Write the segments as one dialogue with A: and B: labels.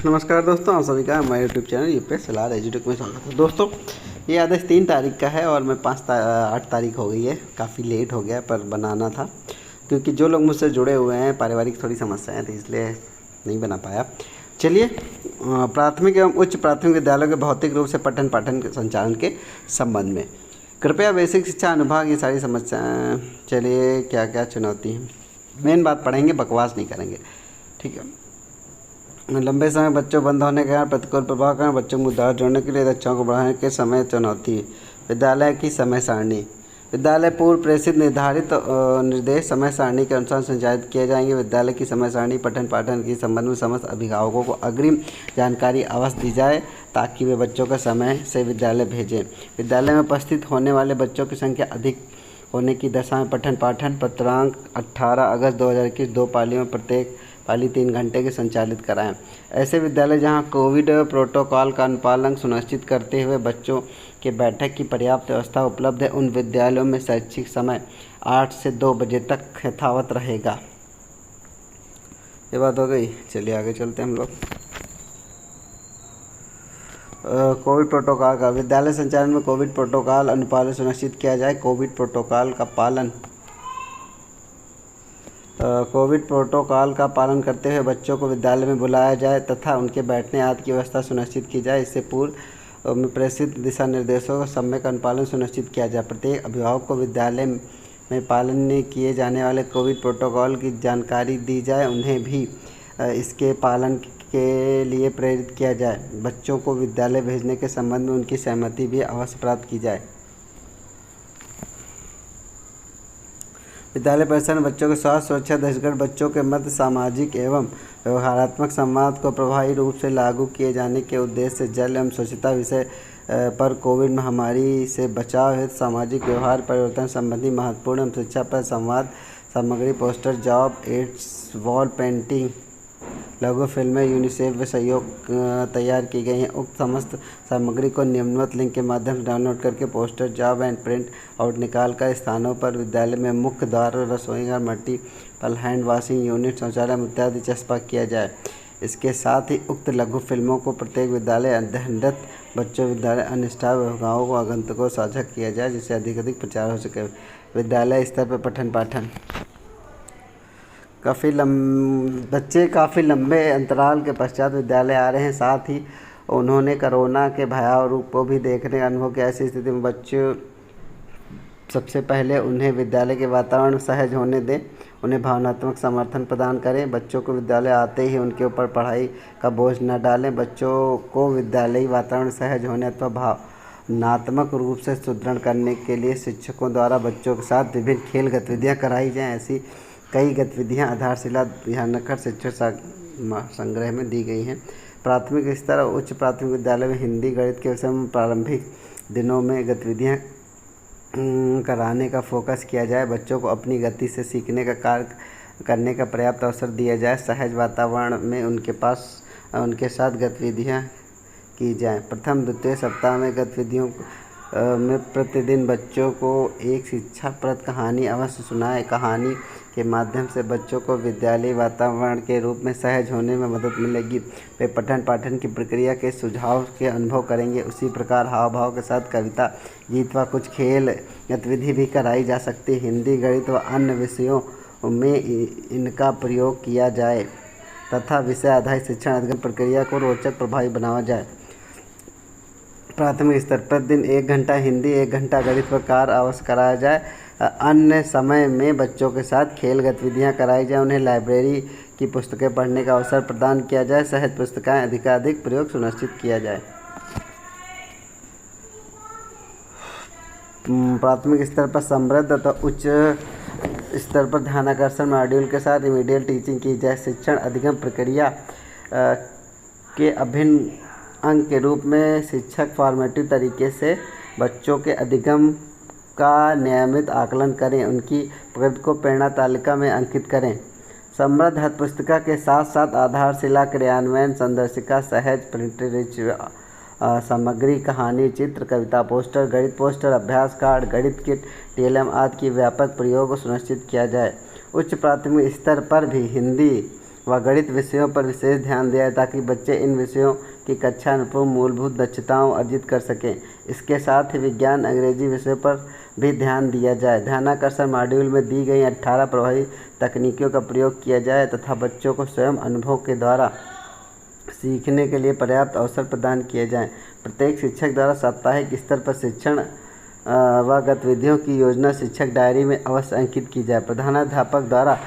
A: नमस्कार दोस्तों, आप सभी का हमारे यूट्यूब चैनल यूपी सलाह एजुटेक में स्वागत है। दोस्तों, ये आदेश 3 तारीख का है और मैं 8 तारीख हो गई है। काफ़ी लेट हो गया पर बनाना था क्योंकि जो लोग मुझसे जुड़े हुए हैं पारिवारिक थोड़ी समस्याएं थी, इसलिए नहीं बना पाया। चलिए, प्राथमिक एवं उच्च प्राथमिक विद्यालयों के भौतिक रूप से पठन पाठन के संचालन के संबंध में कृपया बेसिक शिक्षा अनुभाग ये सारी समस्याएँ। चलिए, क्या क्या चुनौती हैं, मेन बात पढ़ेंगे, बकवास नहीं करेंगे, ठीक है। लंबे समय बच्चों बंद होने के कारण प्रतिकूल प्रभाव कारण बच्चों को उद्धार जोड़ने के लिए कक्षाओं को बढ़ाने के समय चुनौती। विद्यालय की समय सारणी। विद्यालय पूर्व प्रेषित निर्धारित निर्देश समय सारणी के अनुसार संचालित किए जाएंगे। विद्यालय की समय सारणी पठन पाठन के संबंध में समस्त अभिभावकों को अग्रिम जानकारी अवश्य दी जाए ताकि वे बच्चों को समय से विद्यालय भेजें। विद्यालय में उपस्थित होने वाले बच्चों की संख्या अधिक होने की दशा में पठन पाठन पत्रांक 18 अगस्त 2021 2 पालियों में प्रत्येक पाली 3 घंटे के संचालित कराएं। ऐसे विद्यालय जहां कोविड प्रोटोकॉल का अनुपालन सुनिश्चित करते हुए बच्चों के बैठक की पर्याप्त व्यवस्था उपलब्ध है, उन विद्यालयों में शैक्षिक समय 8 से 2 बजे तक यथावत रहेगा। ये बात हो गई। चलिए आगे चलते हैं हम लोग। कोविड प्रोटोकॉल का विद्यालय संचालन में कोविड प्रोटोकॉल अनुपालन सुनिश्चित किया जाए। कोविड प्रोटोकॉल का पालन करते हुए बच्चों को विद्यालय में बुलाया जाए तथा उनके बैठने आदि की व्यवस्था सुनिश्चित की जाए। इससे पूर्व में प्रेषित दिशा निर्देशों का सम्यक अनुपालन सुनिश्चित किया जाए। प्रत्येक अभिभावक को विद्यालय में पालन किए जाने वाले कोविड प्रोटोकॉल की जानकारी दी जाए, उन्हें भी इसके पालन के लिए प्रेरित किया जाए। बच्चों को विद्यालय भेजने के संबंध में उनकी सहमति भी अवश्य प्राप्त की जाए। विद्यालय परिसर में बच्चों के स्वास्थ्य सुरक्षा दृष्टिगत बच्चों के मध्य सामाजिक एवं व्यवहारात्मक संवाद को प्रभावी रूप से लागू किए जाने के उद्देश्य से जल एवं स्वच्छता विषय पर कोविड महामारी से बचाव हेतु सामाजिक व्यवहार परिवर्तन संबंधी महत्वपूर्ण एवं शिक्षा पर संवाद सामग्री, poster, job aids, wall painting, लघु फिल्में यूनिसेफ व सहयोग तैयार की गई हैं। उक्त समस्त सामग्री को निम्नवत लिंक के माध्यम से डाउनलोड करके poster, job and print out निकाल कर स्थानों पर विद्यालय में मुख्य द्वार, रसोई घर, मल्टीपल हैंड वॉशिंग यूनिट, शौचालय इत्यादि चस्पा किया जाए। इसके साथ ही उक्त लघु फिल्मों को प्रत्येक विद्यालय अध्ययनरत बच्चों, विद्यालय अन्य स्टाफ अभिभावकों को आगंतुकों को साझा किया जाए जिससे अधिक प्रचार हो सके। विद्यालय स्तर पर पठन पाठन। बच्चे काफ़ी लंबे अंतराल के पश्चात विद्यालय आ रहे हैं। साथ ही उन्होंने कोरोना के भयावह रूप को भी देखने का अनुभव किया। ऐसी स्थिति में बच्चों सबसे पहले उन्हें विद्यालय के वातावरण सहज होने दें, उन्हें भावनात्मक समर्थन प्रदान करें। बच्चों को विद्यालय आते ही उनके ऊपर पढ़ाई का बोझ न डालें। बच्चों को विद्यालयी वातावरण सहज होने अथवा भावनात्मक रूप से सुदृढ़ करने के लिए शिक्षकों द्वारा बच्चों के साथ विभिन्न खेल गतिविधियाँ कराई जाएँ। ऐसी कई गतिविधियाँ आधारशिला ध्यान रखकर शिक्षक संग्रह में दी गई हैं। प्राथमिक स्तर और उच्च प्राथमिक विद्यालय में हिंदी, गणित के विषय में प्रारंभिक दिनों में गतिविधियाँ कराने का फोकस किया जाए। बच्चों को अपनी गति से सीखने का कार्य करने का पर्याप्त अवसर दिया जाए। सहज वातावरण में उनके साथ गतिविधियाँ की जाएँ। प्रथम द्वितीय सप्ताह में गतिविधियों में प्रतिदिन बच्चों को एक शिक्षाप्रद कहानी अवश्य सुनाएं। कहानी के माध्यम से बच्चों को विद्यालय वातावरण के रूप में सहज होने में मदद मिलेगी। वे पठन पाठन की प्रक्रिया के सुझाव के अनुभव करेंगे। उसी प्रकार हाव भाव के साथ कविता, गीत व कुछ खेल गतिविधि भी कराई जा सकती है। हिंदी, गणित व अन्य विषयों में इनका प्रयोग किया जाए तथा विषय आधारित शिक्षण अध्ययन प्रक्रिया को रोचक प्रभावी बनाया जाए। प्राथमिक स्तर पर दिन 1 घंटा हिंदी, 1 घंटा गणित पर कार्य अवश्य कराया जाए। अन्य समय में बच्चों के साथ खेल गतिविधियां कराई जाए। उन्हें लाइब्रेरी की पुस्तकें पढ़ने का अवसर प्रदान किया जाए। सहज पुस्तकें अधिकाधिक प्रयोग सुनिश्चित किया जाए। प्राथमिक स्तर पर समृद्ध तथा उच्च स्तर पर ध्यानाकर्षण मॉड्यूल के साथ रिमीडियल टीचिंग की जाए। शिक्षण अधिगम प्रक्रिया के अभिन्न अंग के रूप में शिक्षक फॉर्मेटिव तरीके से बच्चों के अधिगम का नियमित आकलन करें। उनकी प्रगति को प्रेरणा तालिका में अंकित करें। समृद्ध हथ पुस्तिका के साथ साथ आधारशिला क्रियान्वयन संदर्शिका, सहज प्रिंट सामग्री, कहानी, चित्र, कविता पोस्टर, गणित पोस्टर, अभ्यास कार्ड, गणित किट, TLM आदि की व्यापक प्रयोग को सुनिश्चित किया जाए। उच्च प्राथमिक स्तर पर भी हिंदी, व गणित विषयों पर विशेष ध्यान दिया जाए ताकि बच्चे इन विषयों की कक्षा अनुरूप मूलभूत दक्षताओं अर्जित कर सकें। इसके साथ ही विज्ञान अंग्रेजी विषयों पर भी ध्यान दिया जाए। ध्यानाकर्षण मॉड्यूल में दी गई 18 प्रभावी तकनीकों का प्रयोग किया जाए तथा बच्चों को स्वयं अनुभव के द्वारा सीखने के लिए पर्याप्त अवसर प्रदान किए जाएं। प्रत्येक शिक्षक द्वारा साप्ताहिक स्तर पर शिक्षण व गतिविधियों की योजना शिक्षक डायरी में अवश्य अंकित की जाए। प्रधानाध्यापक द्वारा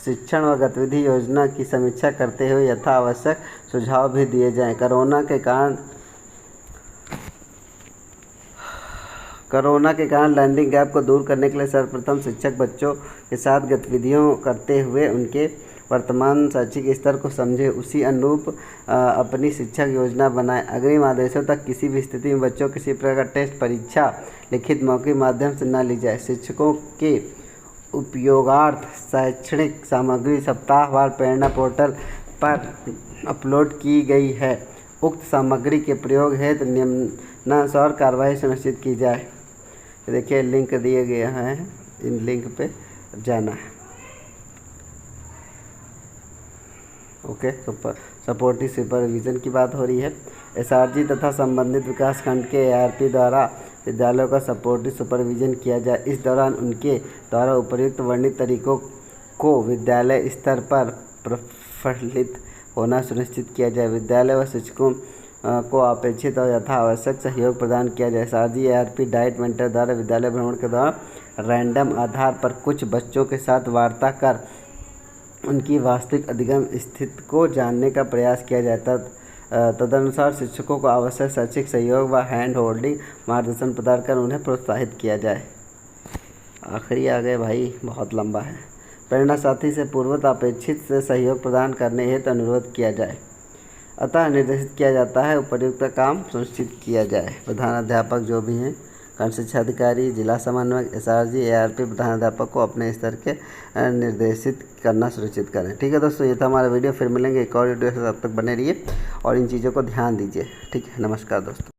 A: शिक्षण व गतिविधि योजना की समीक्षा करते हुए यथा आवश्यक सुझाव भी दिए जाएं। कोरोना के कारण लर्निंग गैप को दूर करने के लिए सर्वप्रथम शिक्षक बच्चों के साथ गतिविधियों करते हुए उनके वर्तमान शैक्षिक स्तर को समझे, उसी अनुरूप अपनी शिक्षक योजना बनाएं। अग्रिम आदेशों तक किसी भी स्थिति में बच्चों किसी प्रकार का टेस्ट परीक्षा लिखित मौखिक माध्यम से न ली जाए। शिक्षकों के उपयोगार्थ शैक्षणिक सामग्री सप्ताहवार प्रेरणा पोर्टल पर अपलोड की गई है। उक्त सामग्री के प्रयोग हेतु नियमानुसार कार्रवाई सुनिश्चित की जाए। देखिए लिंक दिए गए हैं, इन लिंक पे जाना है। ओके, सपोर्टिव सुपरविज़न की बात हो रही है। एसआरजी तथा संबंधित विकासखंड के एआरपी द्वारा विद्यालयों का सपोर्टिव सुपरविज़न किया जाए। इस दौरान उनके द्वारा उपर्युक्त वर्णित तरीकों को विद्यालय स्तर पर प्रफलित होना सुनिश्चित किया जाए। विद्यालय व शिक्षकों को अपेक्षित और यथा आवश्यक सहयोग प्रदान किया जाए। एसआरजी एआरपी डाइट मेंटर द्वारा विद्यालय भ्रमण के दौरान रैंडम आधार पर कुछ बच्चों के साथ वार्ता कर उनकी वास्तविक अधिगम स्थिति को जानने का प्रयास किया जाता। तदनुसार शिक्षकों को आवश्यक शैक्षिक सहयोग व हैंड होल्डिंग मार्गदर्शन प्रदान कर उन्हें प्रोत्साहित किया जाए। आखिरी आ गए भाई, बहुत लंबा है। प्रेरणा साथी से पूर्वत अपेक्षित से सहयोग प्रदान करने हेतु अनुरोध किया जाए, अतः निर्देशित किया जाता है उपर्युक्त काम सुनिश्चित किया जाए। प्रधानाध्यापक जो भी हैं, खंड शिक्षा अधिकारी, जिला समन्वयक, एसआरजी एआरपी प्रधानाध्यापक को अपने स्तर के निर्देशित करना सुनिश्चित करें। ठीक है दोस्तों, ये था हमारा वीडियो। फिर मिलेंगे एक और वीडियो से, तब तक बने रहिए और इन चीज़ों को ध्यान दीजिए। ठीक है, नमस्कार दोस्तों।